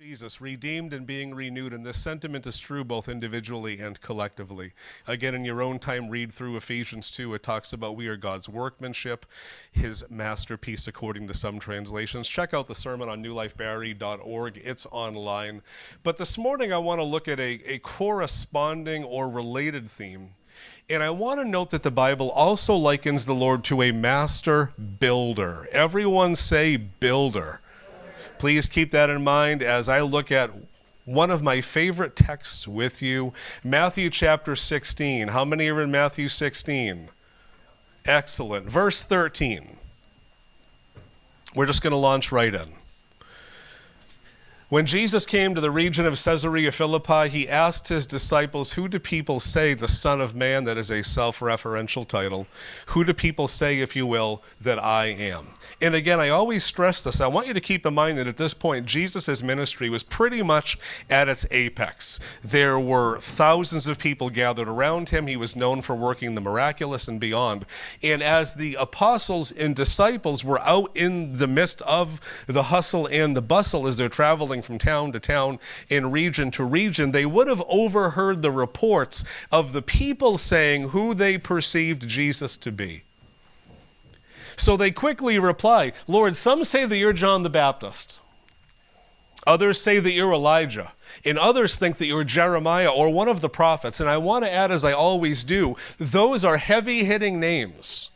Jesus, redeemed and being renewed, and this sentiment is true both individually and collectively. Again, in your own time, read through Ephesians 2. It talks about we are God's workmanship, his masterpiece according to some translations. Check out the sermon on newlifebarrie.org. It's online. But this morning I want to look at a corresponding or related theme. And I want to note that the Bible also likens the Lord to a master builder. Everyone say builder. Please keep that in mind as I look at one of my favorite texts with you, Matthew chapter 16. How many are in Matthew 16? Excellent. Verse 13. We're just going to launch right in. When Jesus came to the region of Caesarea Philippi, he asked his disciples, "Who do people say the Son of Man," that is a self-referential title, "who do people say, if you will, that I am?" And again, I always stress this. I want you to keep in mind that at this point, Jesus' ministry was pretty much at its apex. There were thousands of people gathered around him. He was known for working the miraculous and beyond. And as the apostles and disciples were out in the midst of the hustle and the bustle as they're traveling from town to town and region to region, they would have overheard the reports of the people saying who they perceived Jesus to be. So they quickly reply, "Lord, some say that you're John the Baptist. Others say that you're Elijah. And others think that you're Jeremiah or one of the prophets." And I want to add, as I always do, those are heavy-hitting names.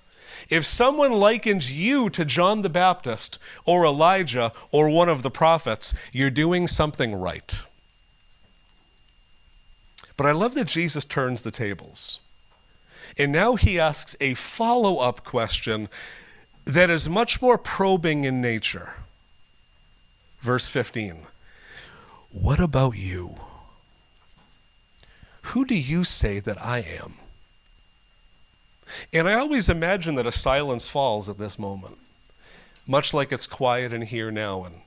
If someone likens you to John the Baptist or Elijah or one of the prophets, you're doing something right. But I love that Jesus turns the tables. And now he asks a follow-up question that is much more probing in nature. Verse 15. What about you? Who do you say that I am? And I always imagine that a silence falls at this moment, much like it's quiet in here now. And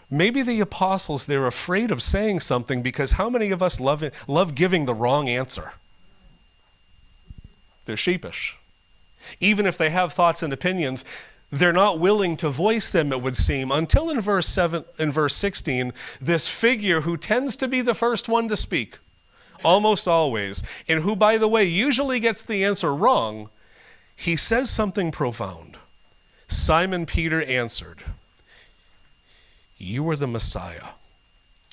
maybe the apostles, they're afraid of saying something because how many of us love giving the wrong answer? They're sheepish. Even if they have thoughts and opinions, they're not willing to voice them, it would seem, until in verse 16, this figure who tends to be the first one to speak, almost always, and who, by the way, usually gets the answer wrong, he says something profound. Simon Peter answered, "You are the Messiah."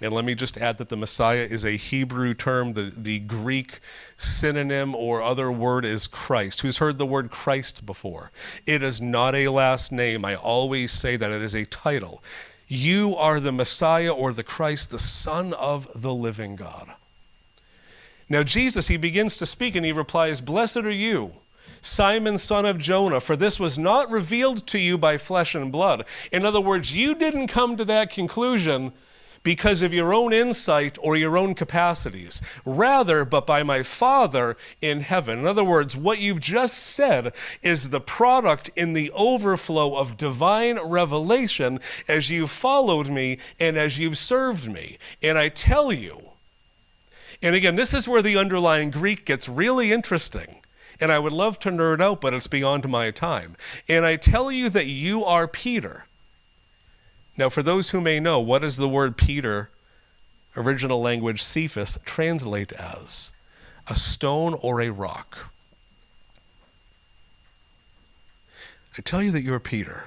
And let me just add that the Messiah is a Hebrew term. The Greek synonym or other word is Christ. Who's heard the word Christ before? It is not a last name. I always say that it is a title. You are the Messiah or the Christ, the Son of the living God. Now Jesus, he begins to speak and he replies, "Blessed are you, Simon, son of Jonah, for this was not revealed to you by flesh and blood." In other words, you didn't come to that conclusion because of your own insight or your own capacities. Rather, but by my Father in heaven. In other words, what you've just said is the product in the overflow of divine revelation as you've followed me and as you've served me. And I tell you, and again, this is where the underlying Greek gets really interesting. And I would love to nerd out, but it's beyond my time. And I tell you that you are Peter. Now, for those who may know, what does the word Peter, original language Cephas, translate as? A stone or a rock. I tell you that you're Peter.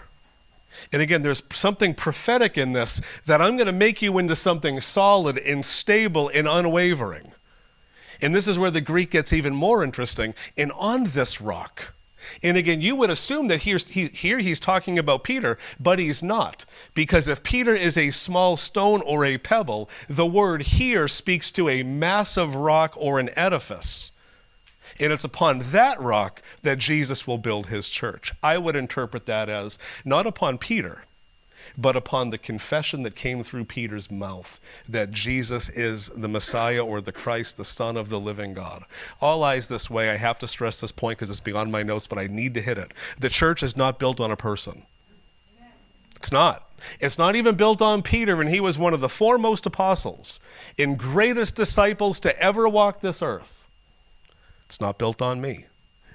And again, there's something prophetic in this, that I'm going to make you into something solid and stable and unwavering. And this is where the Greek gets even more interesting. And on this rock. And again, you would assume that here he's talking about Peter, but he's not. Because if Peter is a small stone or a pebble, the word here speaks to a massive rock or an edifice. And it's upon that rock that Jesus will build his church. I would interpret that as not upon Peter, but upon the confession that came through Peter's mouth that Jesus is the Messiah or the Christ, the Son of the living God. All eyes this way. I have to stress this point because it's beyond my notes, but I need to hit it. The church is not built on a person. It's not. It's not even built on Peter, and he was one of the foremost apostles and greatest disciples to ever walk this earth. It's not built on me.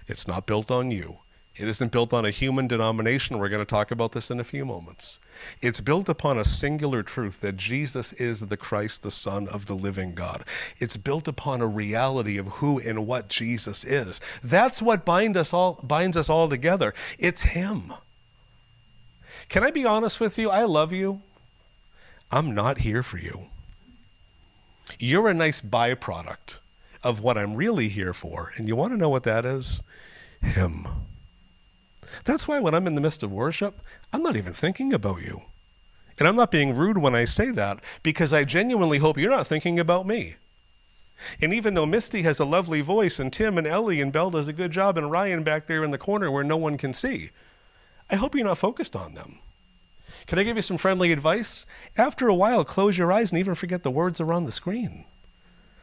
It's not built on you. It isn't built on a human denomination. We're going to talk about this in a few moments. It's built upon a singular truth that Jesus is the Christ, the Son of the living God. It's built upon a reality of who and what Jesus is. That's what binds us all together. It's him. Can I be honest with you? I love you. I'm not here for you. You're a nice byproduct of what I'm really here for. And you want to know what that is? Him. That's why when I'm in the midst of worship, I'm not even thinking about you. And I'm not being rude when I say that, because I genuinely hope you're not thinking about me. And even though Misty has a lovely voice, and Tim and Ellie and Belle does a good job, and Ryan back there in the corner where no one can see, I hope you're not focused on them. Can I give you some friendly advice? After a while, close your eyes and even forget the words are on the screen.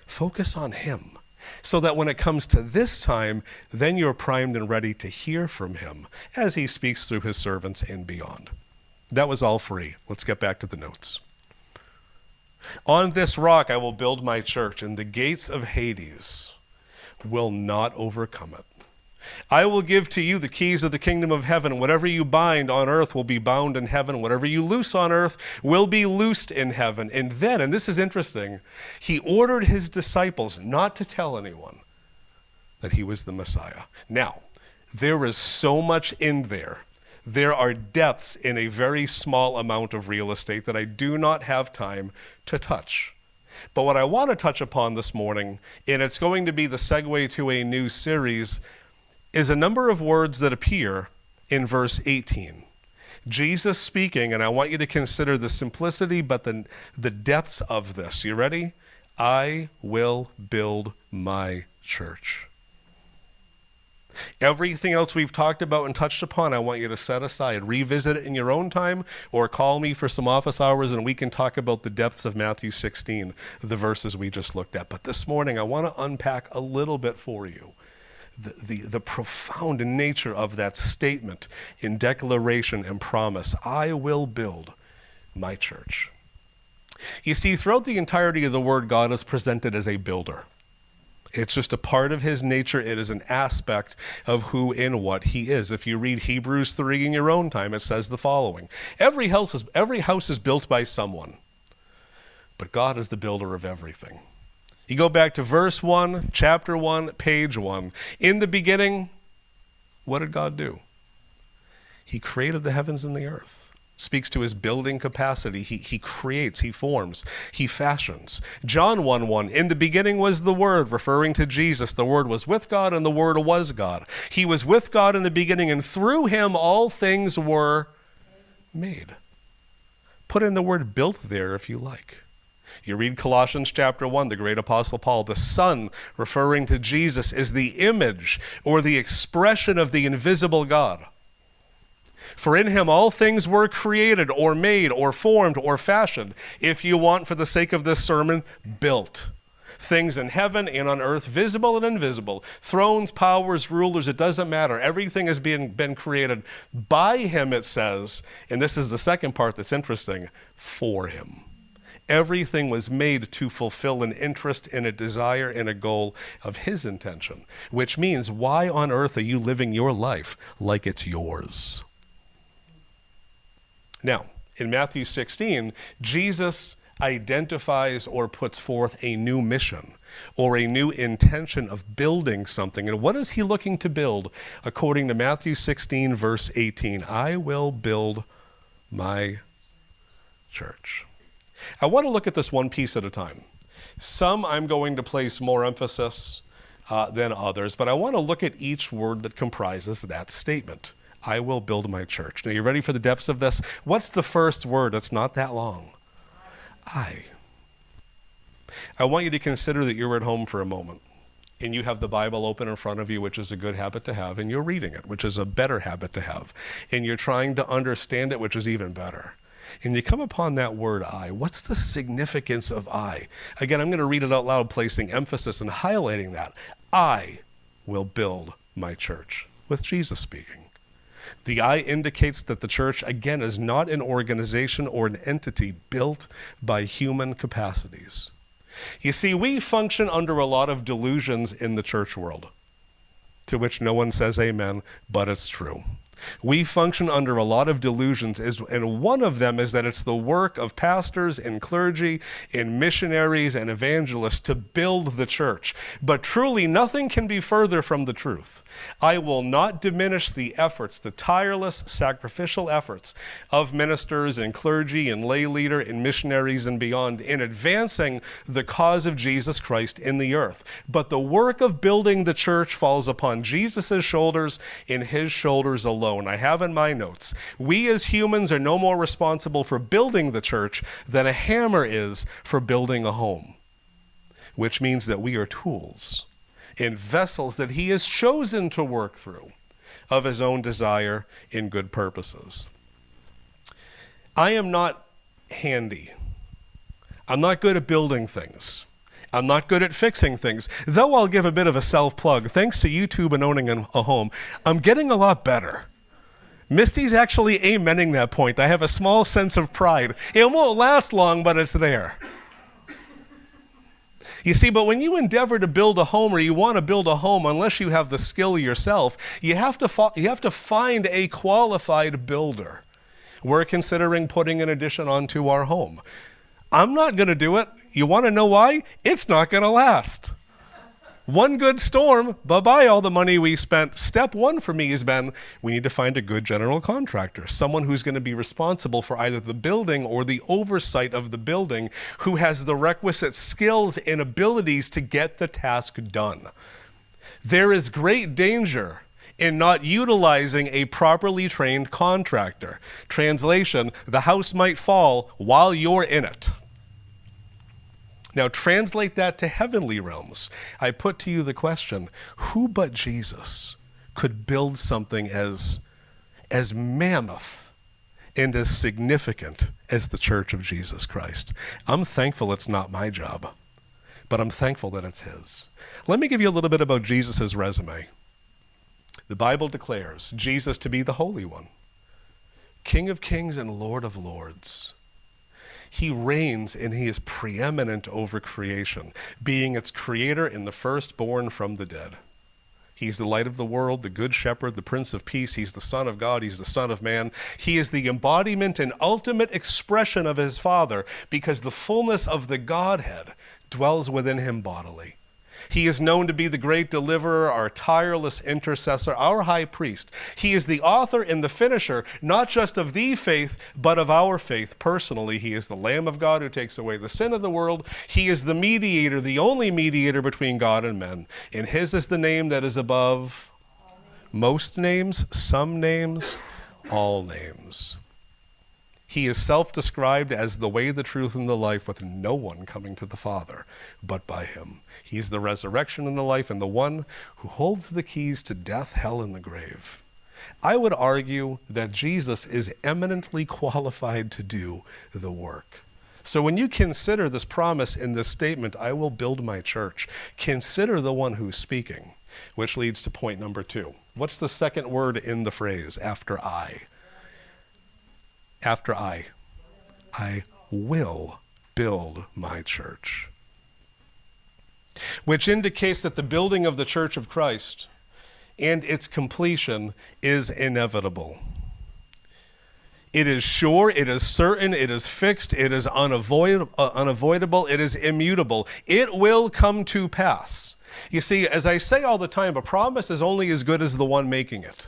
Focus on him, so that when it comes to this time, then you're primed and ready to hear from him as he speaks through his servants and beyond. That was all free. Let's get back to the notes. On this rock I will build my church, and the gates of Hades will not overcome it. I will give to you the keys of the kingdom of heaven. Whatever you bind on earth will be bound in heaven. Whatever you loose on earth will be loosed in heaven. And then, and this is interesting, he ordered his disciples not to tell anyone that he was the Messiah. Now, there is so much in there. There are depths in a very small amount of real estate that I do not have time to touch. But what I want to touch upon this morning, and it's going to be the segue to a new series, is a number of words that appear in verse 18. Jesus speaking, and I want you to consider the simplicity but the depths of this. You ready? I will build my church. Everything else we've talked about and touched upon, I want you to set aside. Revisit it in your own time, or call me for some office hours and we can talk about the depths of Matthew 16, the verses we just looked at. But this morning, I want to unpack a little bit for you the profound nature of that statement in declaration and promise. I will build my church. You see, throughout the entirety of the Word, God is presented as a builder. It's just a part of his nature. It is an aspect of who and what he is. If you read Hebrews 3 in your own time, it says the following. Every house is built by someone, but God is the builder of everything. You go back to verse 1, chapter 1, page 1. In the beginning, what did God do? He created the heavens and the earth. Speaks to his building capacity. He creates, he forms, he fashions. John 1:1, in the beginning was the Word, referring to Jesus. The Word was with God and the Word was God. He was with God in the beginning, and through him all things were made. Put in the word built there if you like. You read Colossians chapter 1, the great apostle Paul, the Son, referring to Jesus, is the image or the expression of the invisible God. For in him all things were created or made or formed or fashioned. If you want, for the sake of this sermon, built. Things in heaven and on earth, visible and invisible. Thrones, powers, rulers, it doesn't matter. Everything has been created by him, it says. And this is the second part that's interesting, for him. Everything was made to fulfill an interest and a desire and a goal of his intention. Which means, why on earth are you living your life like it's yours? Now, in Matthew 16, Jesus identifies or puts forth a new mission or a new intention of building something. And what is he looking to build? According to Matthew 16, verse 18, I will build my church. I want to look at this one piece at a time. Some I'm going to place more emphasis than others, but I want to look at each word that comprises that statement. I will build my church. Now, you ready for the depths of this? What's the first word? It's not that long. I want you to consider that you're at home for a moment and you have the Bible open in front of you, which is a good habit to have, and you're reading it, which is a better habit to have, and you're trying to understand it, which is even better. And you come upon that word I. What's the significance of I? Again, I'm going to read it out loud, placing emphasis and highlighting that. I will build my church, with Jesus speaking. The I indicates that the church, again, is not an organization or an entity built by human capacities. You see, we function under a lot of delusions in the church world. to which no one says amen, but it's true. We function under a lot of delusions, and one of them is that it's the work of pastors and clergy and missionaries and evangelists to build the church. But truly, nothing can be further from the truth. I will not diminish the efforts, the tireless, sacrificial efforts of ministers and clergy and lay leader and missionaries and beyond in advancing the cause of Jesus Christ in the earth. But the work of building the church falls upon Jesus' shoulders and his shoulders alone. I have in my notes, we as humans are no more responsible for building the church than a hammer is for building a home, which means that we are tools in vessels that he has chosen to work through of his own desire in good purposes. I am not handy. I'm not good at building things. I'm not good at fixing things. Though I'll give a bit of a self-plug, thanks to YouTube and owning a home, I'm getting a lot better. Misty's actually amening that point. I have a small sense of pride. It won't last long, but it's there. You see, but when you endeavor to build a home, or you want to build a home, unless you have the skill yourself, you have to find a qualified builder. We're considering putting an addition onto our home. I'm not going to do it. You want to know why? It's not going to last. One good storm, bye-bye all the money we spent. Step one for me has been, we need to find a good general contractor, someone who's going to be responsible for either the building or the oversight of the building, who has the requisite skills and abilities to get the task done. There is great danger in not utilizing a properly trained contractor. Translation, the house might fall while you're in it. Now translate that to heavenly realms. I put to you the question, who but Jesus could build something as mammoth and as significant as the Church of Jesus Christ? I'm thankful it's not my job, but I'm thankful that it's his. Let me give you a little bit about Jesus' resume. The Bible declares Jesus to be the Holy One, King of Kings and Lord of Lords. He reigns and he is preeminent over creation, being its creator and the firstborn from the dead. He's the light of the world, the good shepherd, the Prince of Peace. He's the Son of God. He's the Son of Man. He is the embodiment and ultimate expression of his Father, because the fullness of the Godhead dwells within him bodily. He is known to be the great deliverer, our tireless intercessor, our high priest. He is the author and the finisher, not just of the faith, but of our faith personally. He is the Lamb of God who takes away the sin of the world. He is the mediator, the only mediator between God and men. And his is the name that is above most names, some names, all names. He is self-described as the way, the truth, and the life, with no one coming to the Father but by him. He is the resurrection and the life, and the one who holds the keys to death, hell, and the grave. I would argue that Jesus is eminently qualified to do the work. So when you consider this promise in this statement, I will build my church, consider the one who's speaking, which leads to point number 2. What's the second word in the phrase, after I? After I will build my church. Which indicates that the building of the Church of Christ and its completion is inevitable. It is sure, it is certain, it is fixed, it is unavoidable, it is immutable. It will come to pass. You see, as I say all the time, a promise is only as good as the one making it.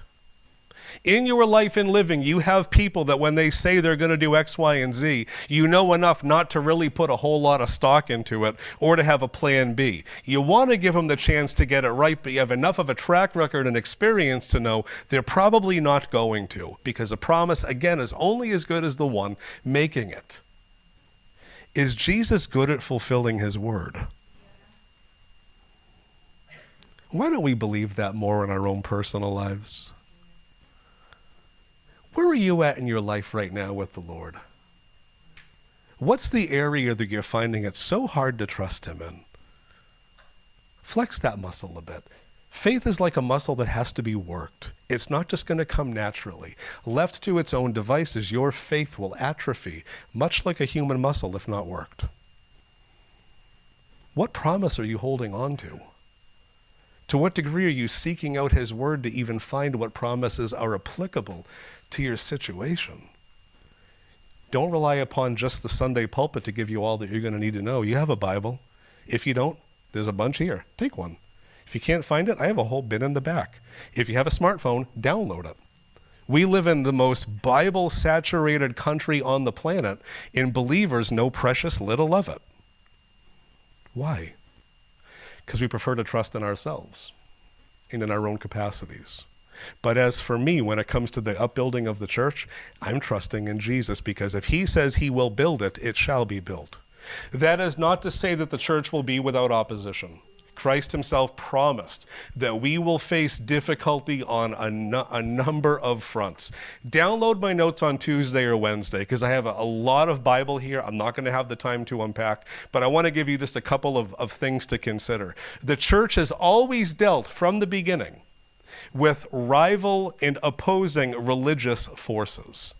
In your life and living, you have people that when they say they're going to do X, Y, and Z, you know enough not to really put a whole lot of stock into it or to have a plan B. You want to give them the chance to get it right, but you have enough of a track record and experience to know they're probably not going to, because a promise, again, is only as good as the one making it. Is Jesus good at fulfilling his word? Why don't we believe that more in our own personal lives? Where are you at in your life right now with the Lord? What's the area that you're finding it so hard to trust him in? Flex that muscle a bit. Faith is like a muscle that has to be worked. It's not just going to come naturally. Left to its own devices, your faith will atrophy, much like a human muscle if not worked. What promise are you holding on to? To what degree are you seeking out his word to even find what promises are applicable to your situation? Don't rely upon just the Sunday pulpit to give you all that you're going to need to know. You have a Bible. If you don't, there's a bunch here. Take one. If you can't find it, I have a whole bin in the back. If you have a smartphone, download it. We live in the most Bible-saturated country on the planet, and believers know precious little of it. Why? Because we prefer to trust in ourselves and in our own capacities. But as for me, when it comes to the upbuilding of the church, I'm trusting in Jesus, because if he says he will build it, it shall be built. That is not to say that the church will be without opposition. Christ himself promised that we will face difficulty on a number of fronts. Download my notes on Tuesday or Wednesday, because I have a lot of Bible here. I'm not going to have the time to unpack, but I want to give you just a couple of things to consider. The church has always dealt from the beginning with rival and opposing religious forces.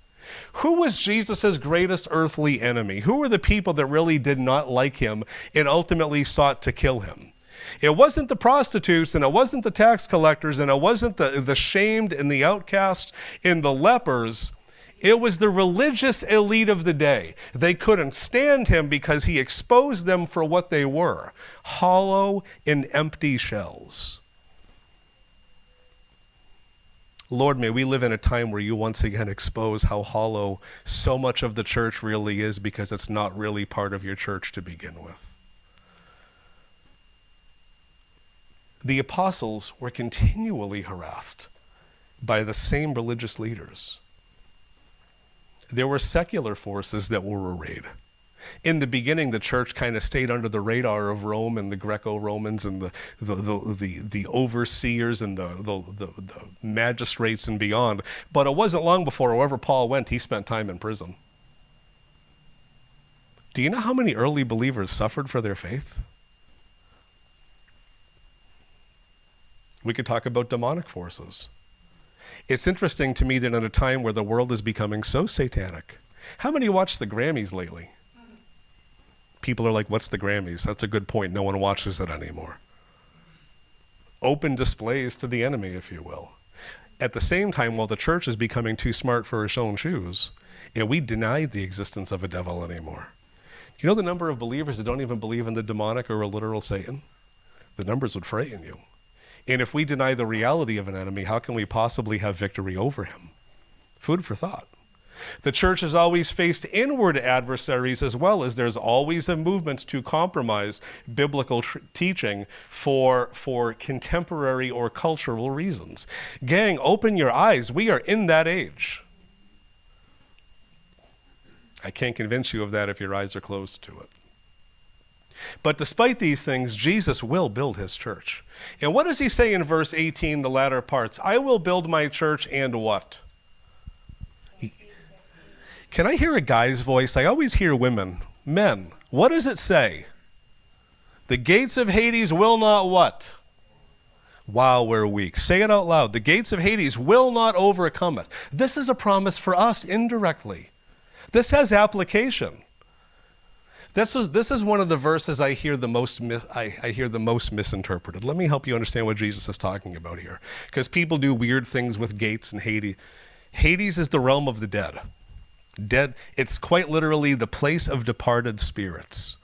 Who was Jesus' greatest earthly enemy? Who were the people that really did not like him and ultimately sought to kill him? It wasn't the prostitutes, and it wasn't the tax collectors, and it wasn't the shamed and the outcast and the lepers. It was the religious elite of the day. They couldn't stand him because he exposed them for what they were, hollow and empty shells. Lord, may we live in a time where you once again expose how hollow so much of the church really is, because it's not really part of your church to begin with. The apostles were continually harassed by the same religious leaders. There were secular forces that were arrayed. In the beginning, the church kind of stayed under the radar of Rome and the Greco-Romans and the overseers and the magistrates and beyond. But it wasn't long before wherever Paul went, he spent time in prison. Do you know how many early believers suffered for their faith? We could talk about demonic forces. It's interesting to me that in a time where the world is becoming so satanic, how many watched the Grammys lately? People are like, what's the Grammys? That's a good point. No one watches it anymore. Open displays to the enemy, if you will. At the same time, while the church is becoming too smart for its own shoes, and we deny the existence of a devil anymore. You know the number of believers that don't even believe in the demonic or a literal Satan? The numbers would frighten you. And if we deny the reality of an enemy, how can we possibly have victory over him? Food for thought. The church has always faced inward adversaries as well, as there's always a movement to compromise biblical teaching for contemporary or cultural reasons. Gang, open your eyes. We are in that age. I can't convince you of that if your eyes are closed to it. But despite these things, Jesus will build his church. And what does he say in verse 18, the latter parts? I will build my church and what? Can I hear a guy's voice? I always hear women. Men, what does it say? The gates of Hades will not what? Wow, we're weak. Say it out loud. The gates of Hades will not overcome it. This is a promise for us indirectly. This has application. This is one of the verses I hear the most misinterpreted. Let me help you understand what Jesus is talking about here. Because people do weird things with gates and Hades. Hades is the realm of the dead. It's quite literally the place of departed spirits.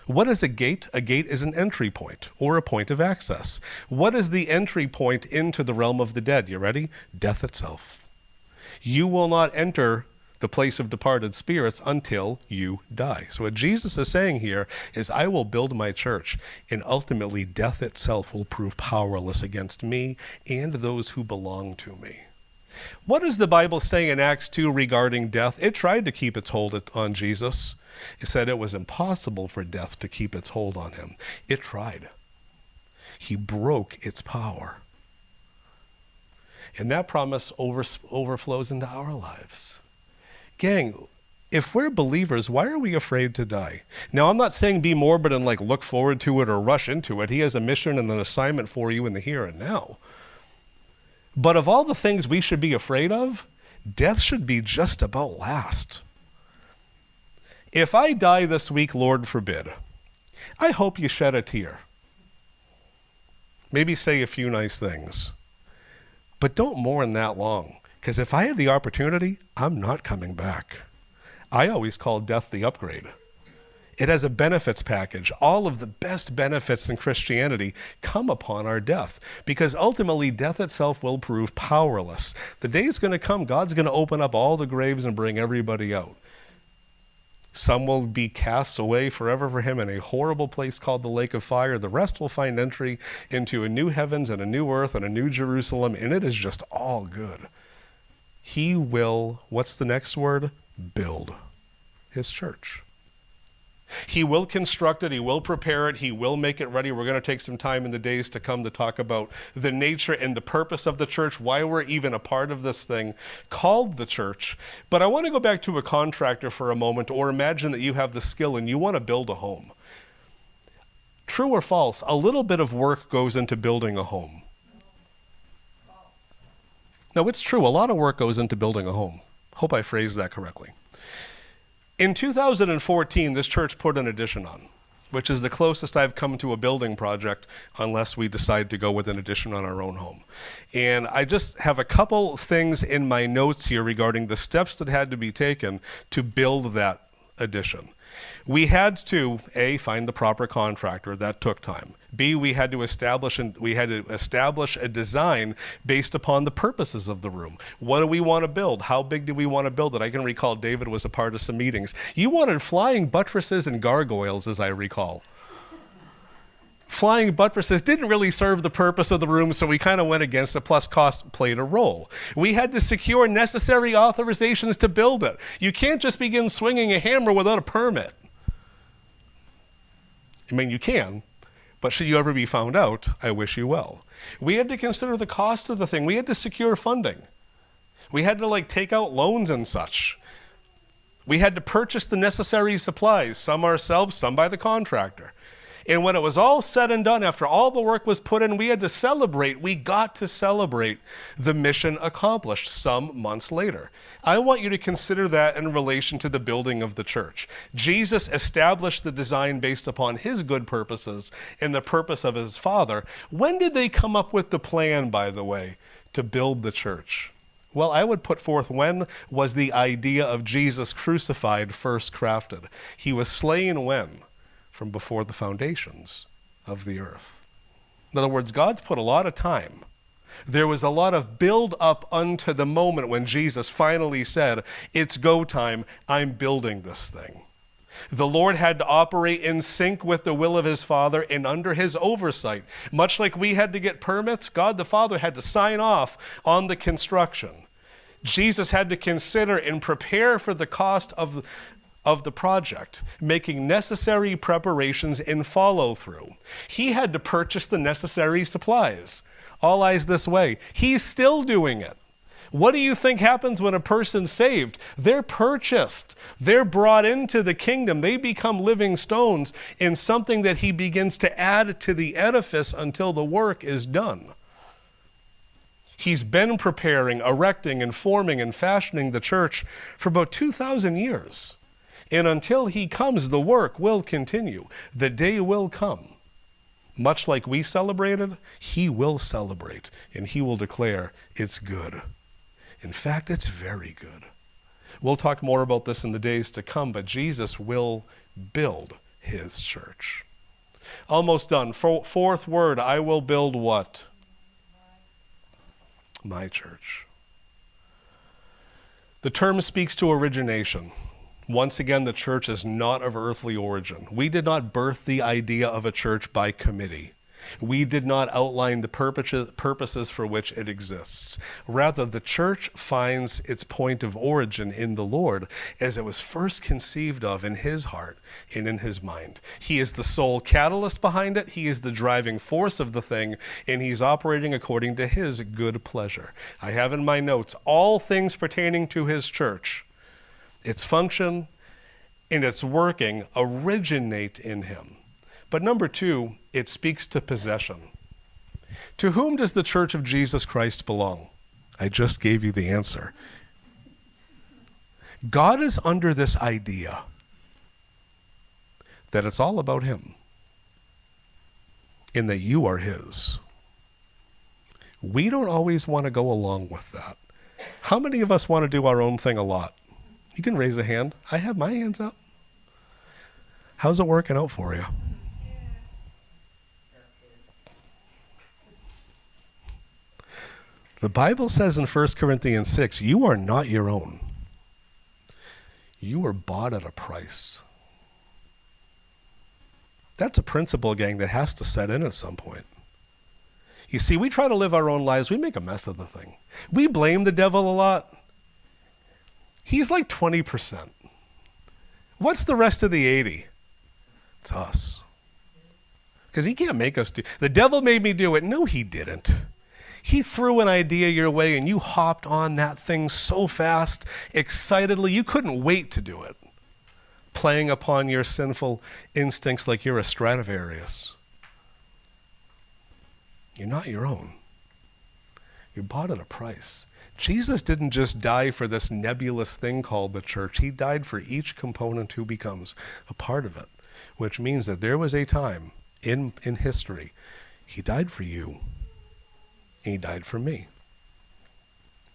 What is a gate? A gate is an entry point or a point of access. What is the entry point into the realm of the dead? You ready? Death itself. You will not enter the place of departed spirits until you die. So what Jesus is saying here is, I will build my church, and ultimately death itself will prove powerless against me and those who belong to me. What does the Bible say in Acts 2 regarding death? It tried to keep its hold on Jesus. It said it was impossible for death to keep its hold on him. It tried. He broke its power. And that promise overflows into our lives. Gang, if we're believers, why are we afraid to die? Now, I'm not saying be morbid and look forward to it or rush into it. He has a mission and an assignment for you in the here and now. But of all the things we should be afraid of, death should be just about last. If I die this week, Lord forbid, I hope you shed a tear. Maybe say a few nice things. But don't mourn that long, because if I had the opportunity, I'm not coming back. I always call death the upgrade. It has a benefits package. All of the best benefits in Christianity come upon our death, because ultimately death itself will prove powerless. The day is going to come, God's going to open up all the graves and bring everybody out. Some will be cast away forever for him in a horrible place called the lake of fire. The rest will find entry into a new heavens and a new earth and a new Jerusalem, and it is just all good. He will, what's the next word? Build his church. He will construct it, he will prepare it, he will make it ready. We're going to take some time in the days to come to talk about the nature and the purpose of the church, why we're even a part of this thing called the church. But I want to go back to a contractor for a moment, or imagine that you have the skill and you want to build a home. True or false, a little bit of work goes into building a home. No, it's true. A lot of work goes into building a home. Hope I phrased that correctly. In 2014, this church put an addition on, which is the closest I've come to a building project, unless we decide to go with an addition on our own home. And I just have a couple things in my notes here regarding the steps that had to be taken to build that addition. We had to, A, find the proper contractor. That took time. B, we had to establish a design based upon the purposes of the room. What do we want to build? How big do we want to build it? I can recall David was a part of some meetings. You wanted flying buttresses and gargoyles, as I recall. Flying buttresses didn't really serve the purpose of the room, so we kind of went against it, plus cost played a role. We had to secure necessary authorizations to build it. You can't just begin swinging a hammer without a permit. I mean, you can, but should you ever be found out, I wish you well. We had to consider the cost of the thing. We had to secure funding. We had to take out loans and such. We had to purchase the necessary supplies, some ourselves, some by the contractor. And when it was all said and done, after all the work was put in, we had to celebrate. We got to celebrate the mission accomplished some months later. I want you to consider that in relation to the building of the church. Jesus established the design based upon his good purposes and the purpose of his Father. When did they come up with the plan, by the way, to build the church? Well, I would put forth, when was the idea of Jesus crucified first crafted? He was slain when? From before the foundations of the earth. In other words, God's put a lot of time. There was a lot of build up unto the moment when Jesus finally said, it's go time, I'm building this thing. The Lord had to operate in sync with the will of his Father and under his oversight. Much like we had to get permits, God the Father had to sign off on the construction. Jesus had to consider and prepare for the cost of the project, making necessary preparations and follow through. He had to purchase the necessary supplies. All eyes this way. He's still doing it. What do you think happens when a person's saved? They're purchased. They're brought into the kingdom. They become living stones in something that he begins to add to the edifice until the work is done. He's been preparing, erecting, and forming and fashioning the church for about 2,000 years. And until he comes, the work will continue. The day will come. Much like we celebrated, he will celebrate, and he will declare it's good. In fact, it's very good. We'll talk more about this in the days to come, but Jesus will build his church. Almost done. Fourth word, I will build what? My church. The term speaks to origination. Once again, the church is not of earthly origin. We did not birth the idea of a church by committee. We did not outline the purposes for which it exists. Rather, the church finds its point of origin in the Lord as it was first conceived of in his heart and in his mind. He is the sole catalyst behind it. He is the driving force of the thing, and he's operating according to his good pleasure. I have in my notes all things pertaining to his church. Its function and its working originate in him. But number two, it speaks to possession. To whom does the church of Jesus Christ belong? I just gave you the answer. God is under this idea that it's all about him and that you are his. We don't always want to go along with that. How many of us want to do our own thing a lot? You can raise a hand. I have my hands up. How's it working out for you? The Bible says in 1 Corinthians 6, you are not your own. You were bought at a price. That's a principle, gang, that has to set in at some point. You see, we try to live our own lives. We make a mess of the thing. We blame the devil a lot. He's like 20%. What's the rest of the 80? It's us. Because he can't make us do. The devil made me do it. No, he didn't. He threw an idea your way and you hopped on that thing so fast, excitedly, you couldn't wait to do it. Playing upon your sinful instincts like you're a Stradivarius. You're not your own. You're bought at a price. Jesus didn't just die for this nebulous thing called the church. He died for each component who becomes a part of it, which means that there was a time in history, he died for you. He died for me.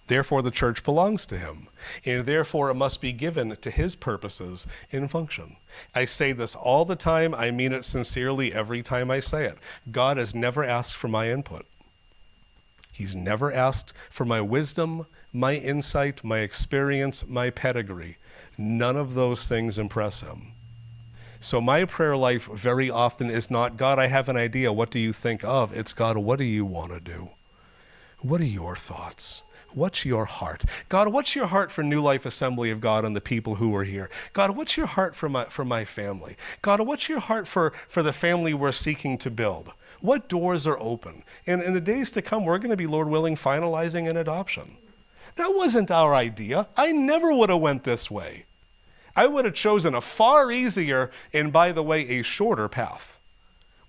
Therefore, the church belongs to him, and therefore it must be given to his purposes in function. I say this all the time. I mean it sincerely every time I say it. God has never asked for my input. He's never asked for my wisdom, my insight, my experience, my pedigree. None of those things impress him. So my prayer life very often is not, God, I have an idea. What do you think of? It's, God, what do you want to do? What are your thoughts? What's your heart? God, what's your heart for New Life Assembly of God and the people who are here? God, what's your heart for my family? God, what's your heart for the family we're seeking to build? What doors are open? And in the days to come, we're going to be, Lord willing, finalizing an adoption. That wasn't our idea. I never would have went this way. I would have chosen a far easier and, by the way, a shorter path.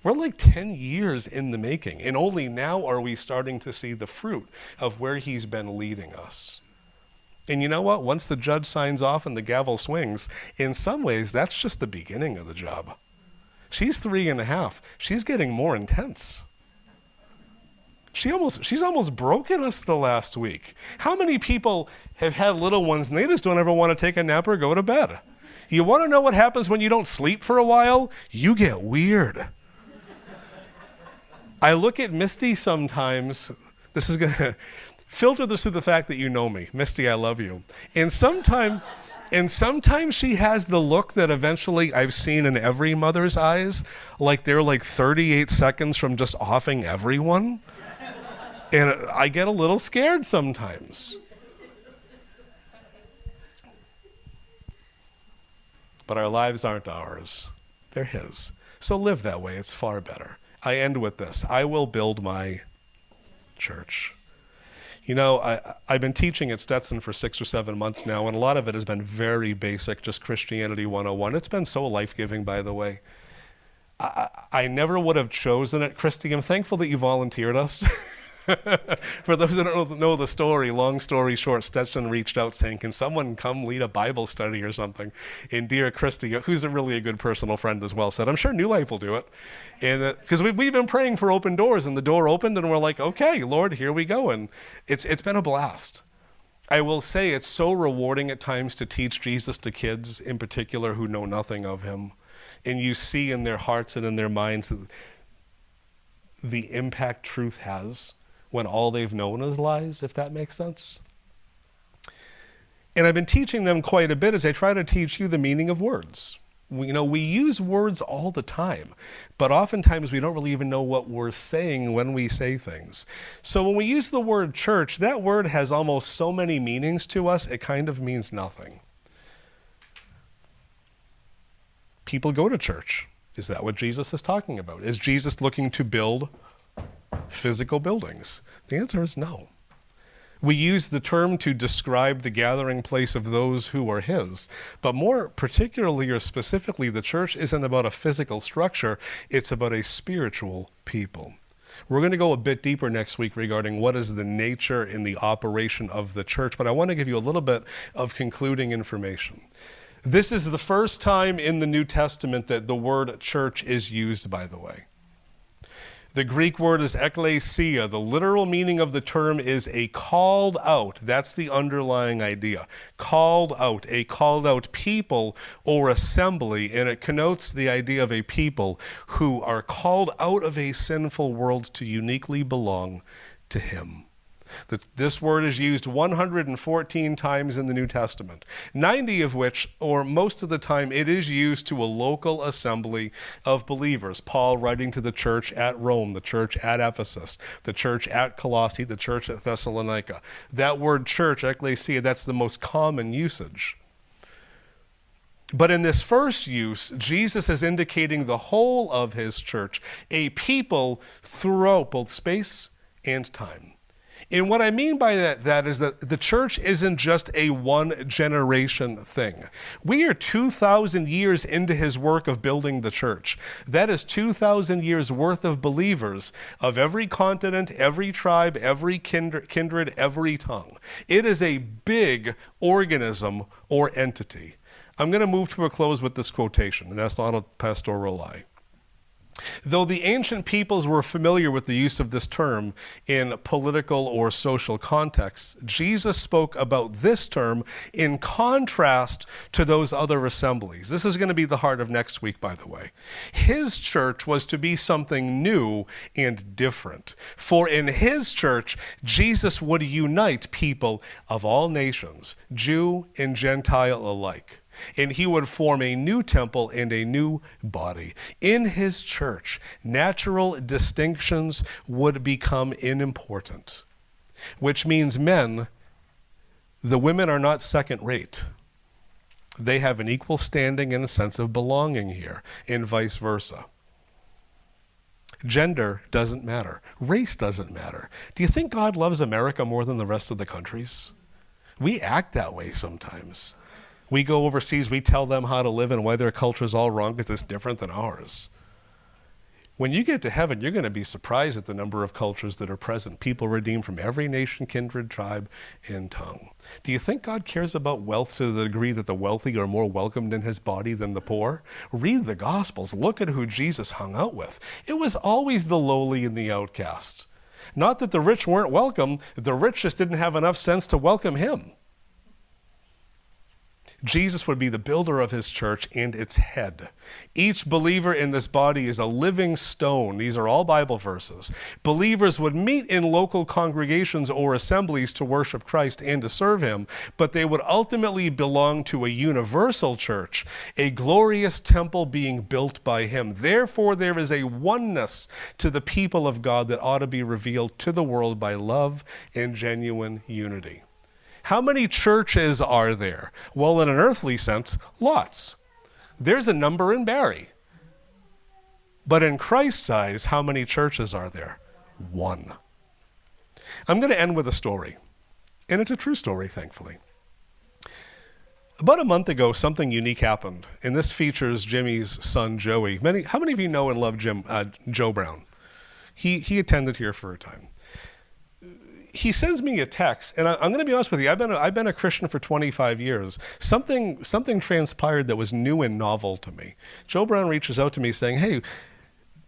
We're like 10 years in the making, and only now are we starting to see the fruit of where he's been leading us. And you know what? Once the judge signs off and the gavel swings, in some ways, that's just the beginning of the job. She's 3.5. She's getting more intense. She's almost broken us the last week. How many people have had little ones and they just don't ever want to take a nap or go to bed? You want to know what happens when you don't sleep for a while? You get weird. I look at Misty sometimes. This is going to filter this through the fact that you know me. Misty, I love you. And sometimes she has the look that eventually I've seen in every mother's eyes, like they're like 38 seconds from just offing everyone. And I get a little scared sometimes. But our lives aren't ours. They're his. So live that way. It's far better. I end with this. I will build my church. You know, I've been teaching at Stetson for 6 or 7 months now, and a lot of it has been very basic, just Christianity 101. It's been so life-giving, by the way. I never would have chosen it. Christy, I'm thankful that you volunteered us. For those that don't know the story, long story short, Stetson reached out saying, can someone come lead a Bible study or something? And dear Christy, who's really a good personal friend as well, said, I'm sure New Life will do it. And because we've been praying for open doors, and the door opened, and we're like, okay, Lord, here we go. And it's been a blast. I will say it's so rewarding at times to teach Jesus to kids in particular who know nothing of him. And you see in their hearts and in their minds the impact truth has when all they've known is lies, if that makes sense. And I've been teaching them quite a bit as I try to teach you the meaning of words. We use words all the time, but oftentimes we don't really even know what we're saying when we say things. So when we use the word church, that word has almost so many meanings to us, it kind of means nothing. People go to church. Is that what Jesus is talking about? Is Jesus looking to build physical buildings? The answer is no. We use the term to describe the gathering place of those who are his, but more particularly or specifically, the church isn't about a physical structure, it's about a spiritual people. We're going to go a bit deeper next week regarding what is the nature and the operation of the church, but I want to give you a little bit of concluding information. This is the first time in the New Testament that the word church is used, by the way. The Greek word is ekklesia. The literal meaning of the term is a called out. That's the underlying idea. Called out, a called out people or assembly, and it connotes the idea of a people who are called out of a sinful world to uniquely belong to Him. This word is used 114 times in the New Testament, 90 of which, or most of the time, it is used to a local assembly of believers. Paul writing to the church at Rome, the church at Ephesus, the church at Colossae, the church at Thessalonica. That word church, ekklesia, that's the most common usage. But in this first use, Jesus is indicating the whole of His church, a people throughout both space and time. And what I mean by that is that the church isn't just a one-generation thing. We are 2,000 years into His work of building the church. That is 2,000 years worth of believers of every continent, every tribe, every kindred, every tongue. It is a big organism or entity. I'm going to move to a close with this quotation, and that's not a pastoral lie. Though the ancient peoples were familiar with the use of this term in political or social contexts, Jesus spoke about this term in contrast to those other assemblies. This is going to be the heart of next week, by the way. His church was to be something new and different. For in His church, Jesus would unite people of all nations, Jew and Gentile alike. And He would form a new temple and a new body. In His church, natural distinctions would become unimportant, which means men, the women are not second rate. They have an equal standing and a sense of belonging here, and vice versa. Gender doesn't matter. Race doesn't matter. Do you think God loves America more than the rest of the countries? We act that way sometimes. We go overseas, we tell them how to live and why their culture is all wrong because it's different than ours. When you get to heaven, you're going to be surprised at the number of cultures that are present, people redeemed from every nation, kindred, tribe, and tongue. Do you think God cares about wealth to the degree that the wealthy are more welcomed in His body than the poor? Read the Gospels. Look at who Jesus hung out with. It was always the lowly and the outcast. Not that the rich weren't welcome, the rich just didn't have enough sense to welcome Him. Jesus would be the builder of His church and its head. Each believer in this body is a living stone. These are all Bible verses. Believers would meet in local congregations or assemblies to worship Christ and to serve Him, but they would ultimately belong to a universal church, a glorious temple being built by Him. Therefore, there is a oneness to the people of God that ought to be revealed to the world by love and genuine unity. How many churches are there? Well, in an earthly sense, lots. There's a number in Barrie. But in Christ's eyes, how many churches are there? One. I'm going to end with a story. And it's a true story, thankfully. About a month ago, something unique happened. And this features Jimmy's son, Joey. How many of you know and love Joe Brown? He attended here for a time. He sends me a text, and I'm going to be honest with you. I've been a Christian for 25 years. Something transpired that was new and novel to me. Joe Brown reaches out to me saying, "Hey,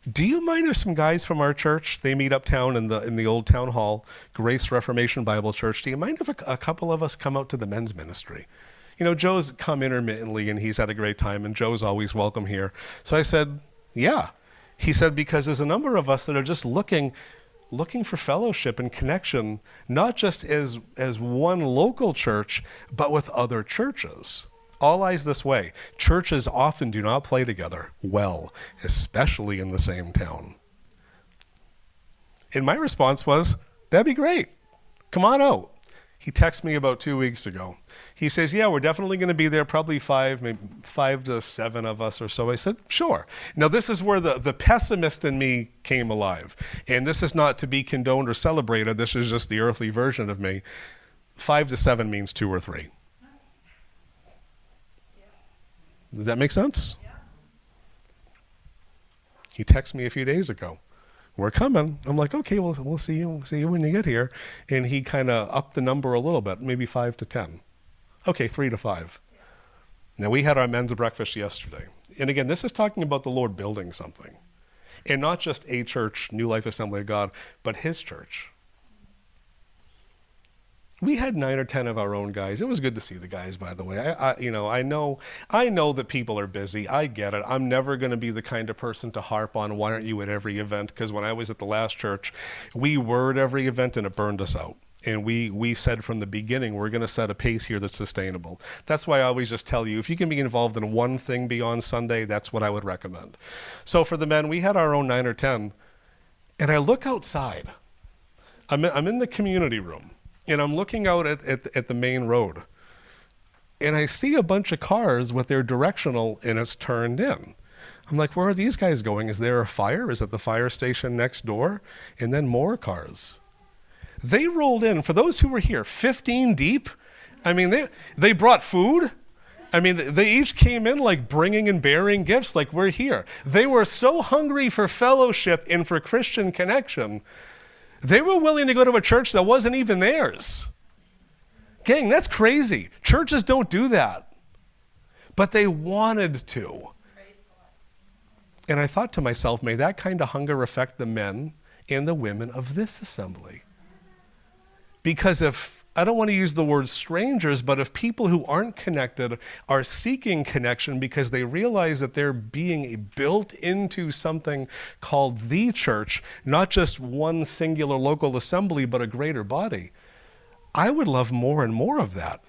do you mind if some guys from our church, they meet uptown in the old town hall, Grace Reformation Bible Church, do you mind if a couple of us come out to the men's ministry?" You know, Joe's come intermittently, and he's had a great time, and Joe's always welcome here. So I said, yeah. He said, because there's a number of us that are just looking for fellowship and connection, not just as one local church, but with other churches. All eyes this way. Churches often do not play together well, especially in the same town. And my response was, that'd be great. Come on out. He texted me about 2 weeks ago. He says, yeah, we're definitely going to be there, probably maybe 5 to 7 of us or so. I said, sure. Now, this is where the pessimist in me came alive. And this is not to be condoned or celebrated. This is just the earthly version of me. 5 to 7 means 2 or 3. Does that make sense? Yeah. He texted me a few days ago. We're coming. I'm like, okay, well, we'll see you when you get here. And he kind of upped the number a little bit, maybe 5 to 10. Okay, 3 to 5. Now, we had our men's breakfast yesterday. And again, this is talking about the Lord building something. And not just a church, New Life Assembly of God, but his church. We had 9 or 10 of our own guys. It was good to see the guys, by the way. I know that people are busy. I get it. I'm never going to be the kind of person to harp on why aren't you at every event, because when I was at the last church, we were at every event and it burned us out. And we said from the beginning, we're going to set a pace here that's sustainable. That's why I always just tell you, if you can be involved in one thing beyond Sunday, that's what I would recommend. So for the men, we had our own 9 or 10. And I look outside. I'm in the community room. And I'm looking out at the main road. And I see a bunch of cars with their directional and it's turned in. I'm like, where are these guys going? Is there a fire? Is it the fire station next door? And then more cars. They rolled in, for those who were here, 15 deep. I mean, they brought food. I mean, they each came in like bringing and bearing gifts like we're here. They were so hungry for fellowship and for Christian connection, they were willing to go to a church that wasn't even theirs. Gang, that's crazy. Churches don't do that. But they wanted to. And I thought to myself, may that kind of hunger affect the men and the women of this assembly. Because if, I don't want to use the word strangers, but if people who aren't connected are seeking connection because they realize that they're being built into something called the church, not just one singular local assembly, but a greater body, I would love more and more of that.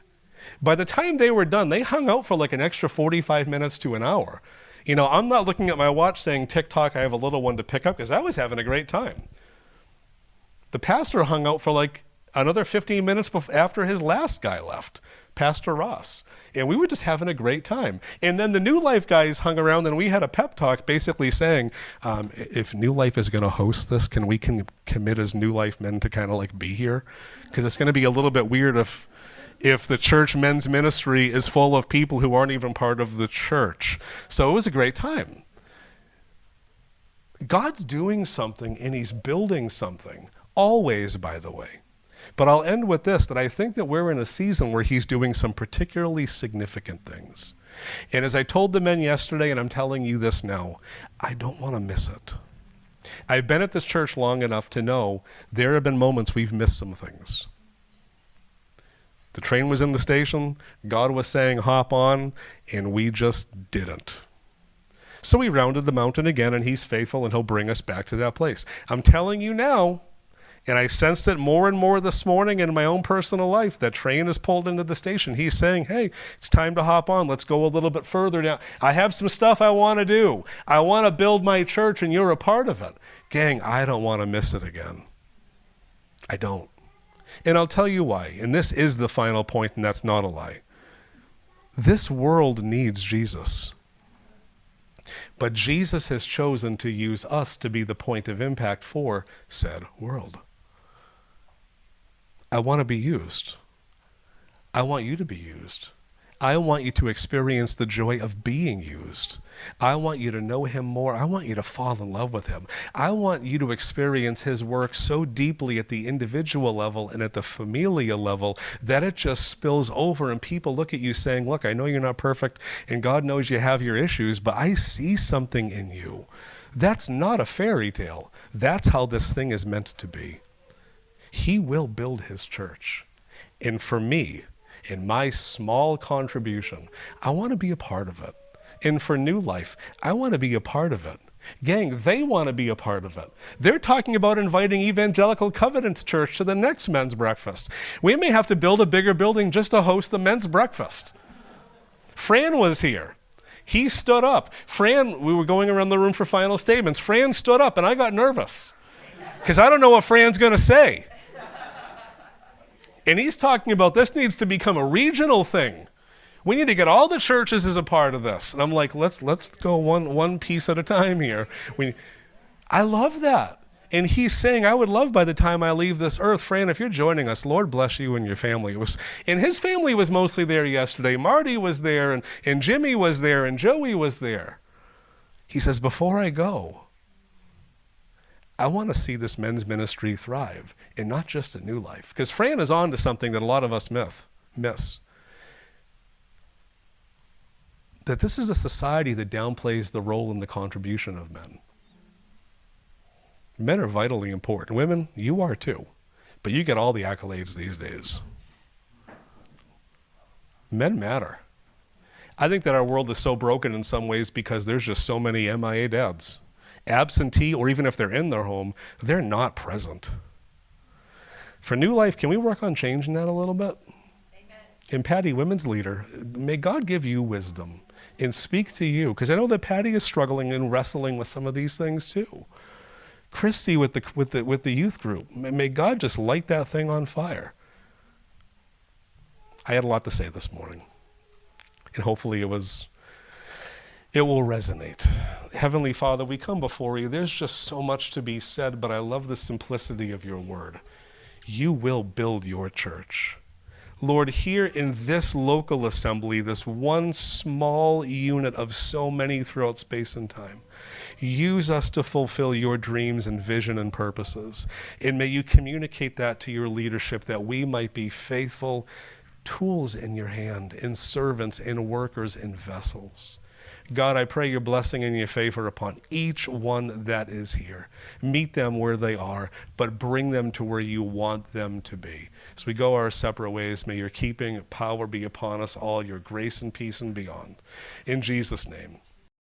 By the time they were done, they hung out for like an extra 45 minutes to an hour. You know, I'm not looking at my watch saying, TikTok, I have a little one to pick up, because I was having a great time. The pastor hung out for like another 15 minutes after his last guy left, Pastor Ross. And we were just having a great time. And then the New Life guys hung around and we had a pep talk basically saying, if New Life is going to host this, can we commit as New Life men to kind of like be here? Because it's going to be a little bit weird if the church men's ministry is full of people who aren't even part of the church. So it was a great time. God's doing something and he's building something, always, by the way. But I'll end with this, that I think that we're in a season where he's doing some particularly significant things. And as I told the men yesterday, and I'm telling you this now, I don't want to miss it. I've been at this church long enough to know there have been moments we've missed some things. The train was in the station, God was saying hop on, and we just didn't. So we rounded the mountain again, and he's faithful, and he'll bring us back to that place. I'm telling you now, and I sensed it more and more this morning in my own personal life. That train is pulled into the station. He's saying, hey, it's time to hop on. Let's go a little bit further down. I have some stuff I want to do. I want to build my church, and you're a part of it. Gang, I don't want to miss it again. I don't. And I'll tell you why. And this is the final point, and that's not a lie. This world needs Jesus. But Jesus has chosen to use us to be the point of impact for said world. I want to be used. I want you to be used. I want you to experience the joy of being used. I want you to know him more. I want you to fall in love with him. I want you to experience his work so deeply at the individual level and at the familial level that it just spills over and people look at you saying, look, I know you're not perfect and God knows you have your issues, but I see something in you. That's not a fairy tale. That's how this thing is meant to be. He will build his church. And for me, in my small contribution, I want to be a part of it. And for New Life, I want to be a part of it. Gang, they want to be a part of it. They're talking about inviting Evangelical Covenant Church to the next men's breakfast. We may have to build a bigger building just to host the men's breakfast. Fran was here. He stood up. Fran, we were going around the room for final statements. Fran stood up, and I got nervous because I don't know what Fran's going to say. And he's talking about this needs to become a regional thing. We need to get all the churches as a part of this. And I'm like, let's go one piece at a time here. I love that. And he's saying, I would love by the time I leave this earth, Fran, if you're joining us, Lord bless you and your family. And his family was mostly there yesterday. Marty was there, and Jimmy was there, and Joey was there. He says, before I go, I want to see this men's ministry thrive, and not just a New Life. Because Fran is on to something that a lot of us miss. That this is a society that downplays the role and the contribution of men. Men are vitally important. Women, you are too. But you get all the accolades these days. Men matter. I think that our world is so broken in some ways because there's just so many MIA dads. Absentee, or even if they're in their home, they're not present. For New Life, can we work on changing that a little bit? Amen. And Patty, women's leader, may God give you wisdom and speak to you, because I know that Patty is struggling and wrestling with some of these things too. Christy with the youth group, may God just light that thing on fire. I had a lot to say this morning, and hopefully it will resonate. Heavenly Father, we come before you. There's just so much to be said, but I love the simplicity of your word. You will build your church. Lord, here in this local assembly, this one small unit of so many throughout space and time, use us to fulfill your dreams and vision and purposes. And may you communicate that to your leadership, that we might be faithful tools in your hand, and servants and workers and vessels. God, I pray your blessing and your favor upon each one that is here. Meet them where they are, but bring them to where you want them to be. As we go our separate ways, may your keeping power be upon us all, your grace and peace and beyond. In Jesus' name.